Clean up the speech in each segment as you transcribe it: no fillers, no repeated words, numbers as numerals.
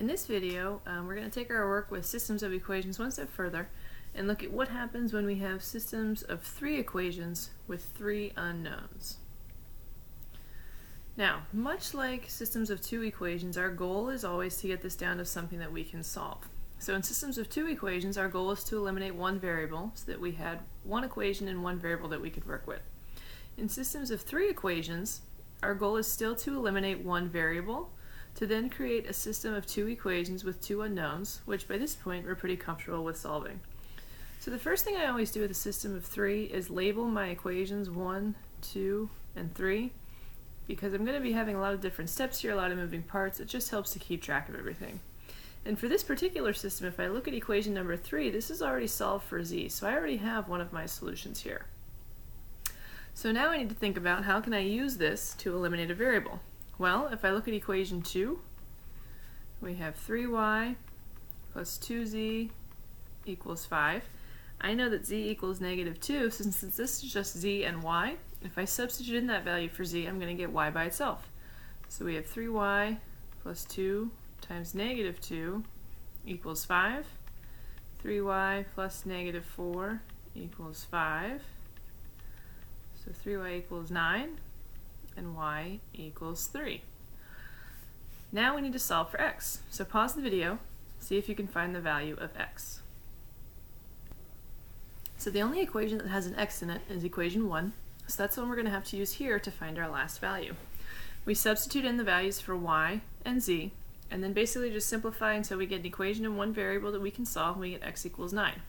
In this video, we're going to take our work with systems of equations one step further and look at what happens when we have systems of three equations with three unknowns. Now, much like systems of two equations, our goal is always to get this down to something that we can solve. So in systems of two equations, our goal is to eliminate one variable so that we had one equation and one variable that we could work with. In systems of three equations, our goal is still to eliminate one variable to then create a system of two equations with two unknowns, which by this point we're pretty comfortable with solving. So the first thing I always do with a system of three is label my equations 1, 2, and 3, because I'm going to be having a lot of different steps here, a lot of moving parts. It just helps to keep track of everything. And for this particular system, if I look at equation number 3, this is already solved for z, so I already have one of my solutions here. So now I need to think about how can I use this to eliminate a variable. Well, if I look at equation 2, we have 3y plus 2z equals 5. I know that z equals -2, since this is just z and y. If I substitute in that value for z, I'm going to get y by itself. So we have 3y plus 2 times -2 equals 5. 3y plus -4 equals 5. So 3y equals 9. And y equals 3. Now we need to solve for x. So pause the video, see if you can find the value of x. So the only equation that has an x in it is equation 1, so that's the one we're going to have to use here to find our last value. We substitute in the values for y and z, and then basically just simplify until we get an equation in one variable that we can solve, and we get x equals 9.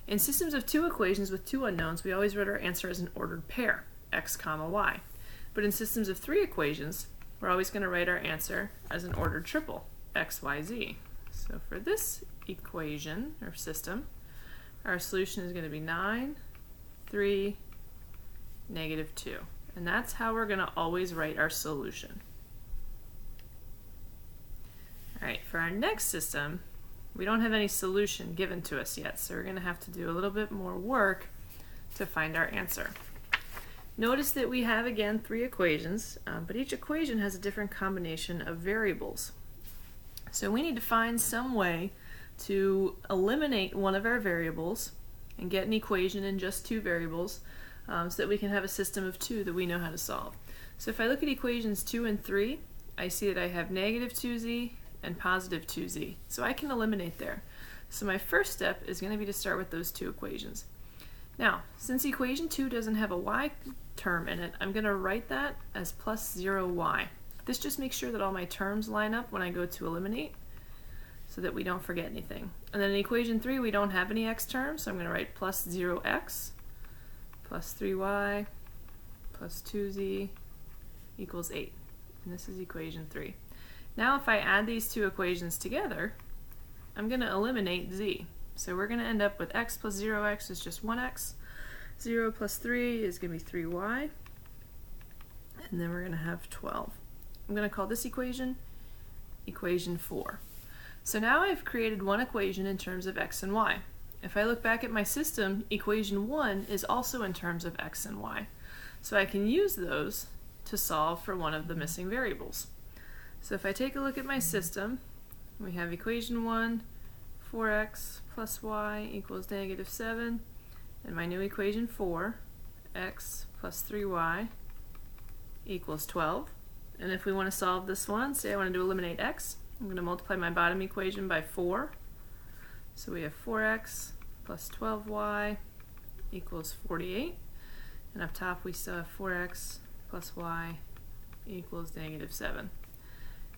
In systems of two equations with two unknowns, we always write our answer as an ordered pair, x comma y. But in systems of three equations, we're always going to write our answer as an ordered triple, x, y, z. So for this equation, or system, our solution is going to be 9, 3, -2. And that's how we're going to always write our solution. Alright, for our next system, we don't have any solution given to us yet, so we're going to have to do a little bit more work to find our answer. Notice that we have, again, three equations, but each equation has a different combination of variables. So we need to find some way to eliminate one of our variables and get an equation in just two variables so that we can have a system of two that we know how to solve. So if I look at equations 2 and 3, I see that I have -2z and +2z. So I can eliminate there. So my first step is going to be to start with those two equations. Now, since equation 2 doesn't have a y term in it, I'm going to write that as +0y. This just makes sure that all my terms line up when I go to eliminate so that we don't forget anything. And then in equation 3 we don't have any x terms, so I'm going to write +0x plus 3y plus 2z equals 8. And this is equation 3. Now if I add these two equations together, I'm going to eliminate z. So we're going to end up with x plus 0x is just 1x, 0 plus 3 is going to be 3y, and then we're going to have 12. I'm going to call this equation equation 4. So now I've created one equation in terms of x and y. If I look back at my system, equation 1 is also in terms of x and y. So I can use those to solve for one of the missing variables. So if I take a look at my system, we have equation 1, 4x plus y equals -7, and my new equation 4, x plus 3y equals 12. And if we want to solve this one, say I wanted to eliminate x, I'm going to multiply my bottom equation by 4. So we have 4x plus 12y equals 48. And up top we still have 4x plus y equals -7.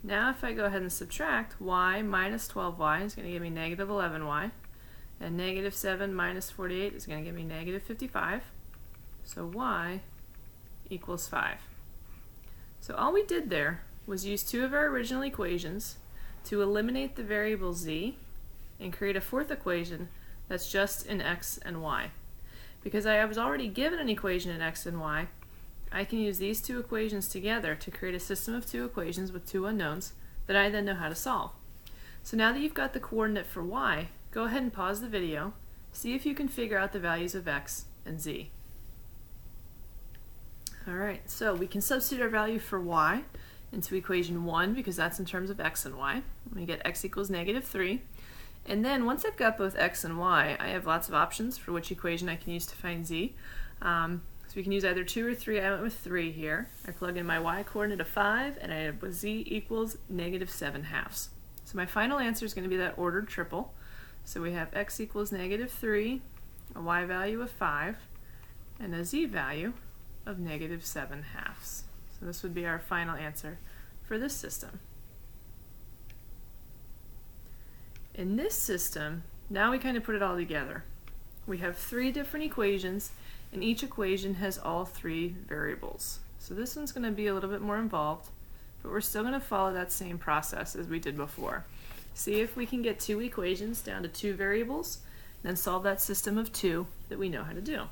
Now if I go ahead and subtract, y minus 12y is going to give me -11y, and -7 minus 48 is going to give me -55, so y equals 5. So all we did there was use two of our original equations to eliminate the variable z and create a fourth equation that's just in x and y. Because I was already given an equation in x and y, I can use these two equations together to create a system of two equations with two unknowns that I then know how to solve. So now that you've got the coordinate for y, go ahead and pause the video, see if you can figure out the values of x and z. Alright, so we can substitute our value for y into equation 1 because that's in terms of x and y. We get x equals -3. And then once I've got both x and y, I have lots of options for which equation I can use to find z. So we can use either 2 or 3. I went with 3 here. I plug in my y coordinate of 5, and I have with z equals -7/2. So my final answer is going to be that ordered triple. So we have x equals -3, a y value of 5, and a z value of -7/2. So this would be our final answer for this system. In this system, now we kind of put it all together. We have 3 different equations, and each equation has all 3 variables. So this one's going to be a little bit more involved, but we're still going to follow that same process as we did before. See if we can get 2 equations down to 2 variables, and then solve that system of 2 that we know how to do.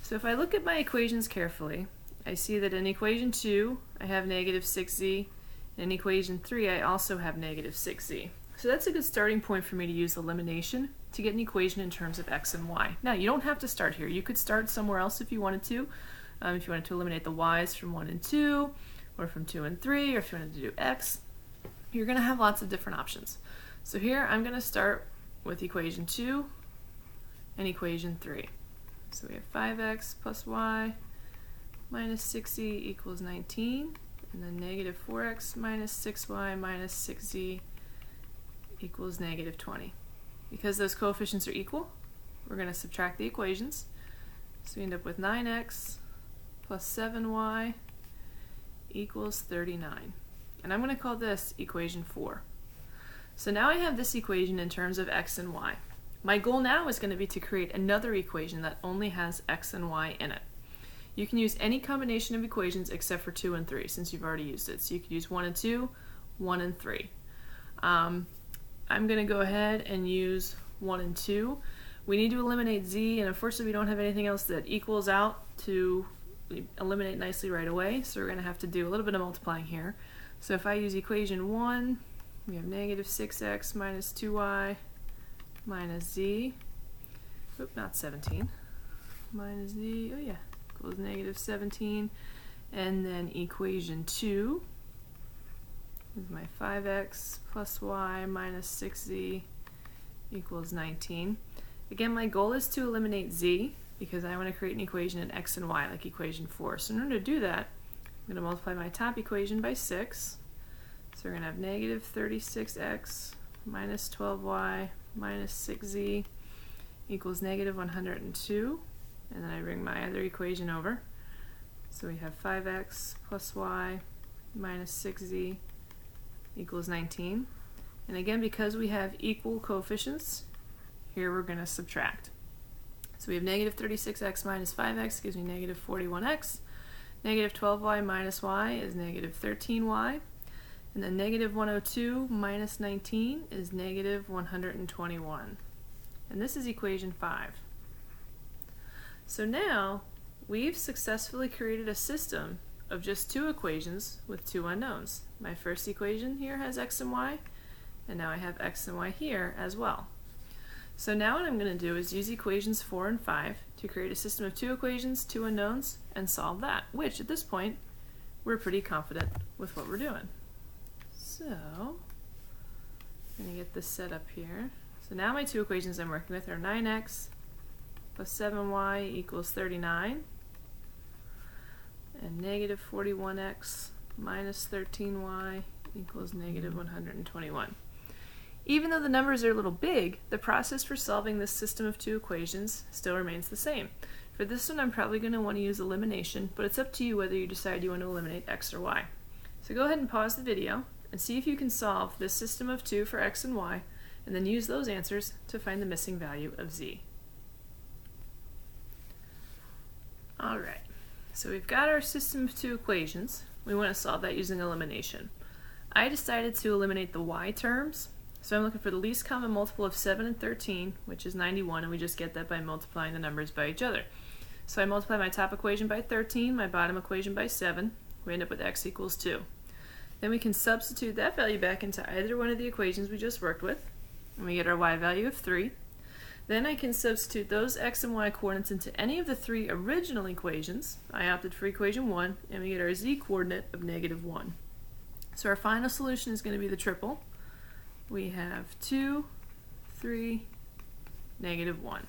So if I look at my equations carefully, I see that in equation 2, I have -6z, and in equation 3, I also have -6z. So that's a good starting point for me to use elimination to get an equation in terms of x and y. Now, you don't have to start here. You could start somewhere else if you wanted to. If you wanted to eliminate the y's from 1 and 2, or from 2 and 3, or if you wanted to do x, you're going to have lots of different options. So here, I'm going to start with equation 2 and equation 3. So we have 5x plus y minus 6z equals 19, and then -4x minus 6y minus 6z equals -20. Because those coefficients are equal, we're going to subtract the equations. So we end up with 9x plus 7y equals 39. And I'm going to call this equation 4. So now I have this equation in terms of x and y. My goal now is going to be to create another equation that only has x and y in it. You can use any combination of equations except for 2 and 3 since you've already used it. So you could use 1 and 2, 1 and 3. I'm going to go ahead and use 1 and 2. We need to eliminate z, and unfortunately we don't have anything else that equals out to eliminate nicely right away, so we're going to have to do a little bit of multiplying here. So if I use equation 1, we have -6x minus 2y minus z, not 17, minus z, oh yeah, equals -17, and then equation 2 is my 5x plus y minus 6z equals 19. Again, my goal is to eliminate z because I want to create an equation in x and y like equation 4. So in order to do that, I'm going to multiply my top equation by 6. So we're going to have -36x minus 12y minus 6z equals -102. And then I bring my other equation over. So we have 5x plus y minus 6z equals 19. And again, because we have equal coefficients, here we're going to subtract. So we have -36x minus 5x gives me -41x. -12y minus y is -13y. And then -102 minus 19 is -121. And this is equation 5. So now we've successfully created a system of just 2 equations with 2 unknowns. My first equation here has x and y, and now I have x and y here as well. So now what I'm going to do is use equations 4 and 5 to create a system of 2 equations, 2 unknowns, and solve that, which at this point we're pretty confident with what we're doing. So I'm going to get this set up here. So now my 2 equations I'm working with are 9x plus 7y equals 39, and -41x minus 13y equals -121. Even though the numbers are a little big, the process for solving this system of 2 equations still remains the same. For this one, I'm probably going to want to use elimination, but it's up to you whether you decide you want to eliminate x or y. So go ahead and pause the video and see if you can solve this system of 2 for x and y, and then use those answers to find the missing value of z. Alright, so we've got our system of 2 equations. We want to solve that using elimination. I decided to eliminate the y terms, so I'm looking for the least common multiple of 7 and 13, which is 91, and we just get that by multiplying the numbers by each other. So I multiply my top equation by 13, my bottom equation by 7, we end up with x equals 2. Then we can substitute that value back into either one of the equations we just worked with, and we get our y value of 3. Then I can substitute those x and y coordinates into any of the 3 original equations. I opted for equation 1, and we get our z coordinate of -1. So our final solution is going to be the triple. We have 2, 3, -1.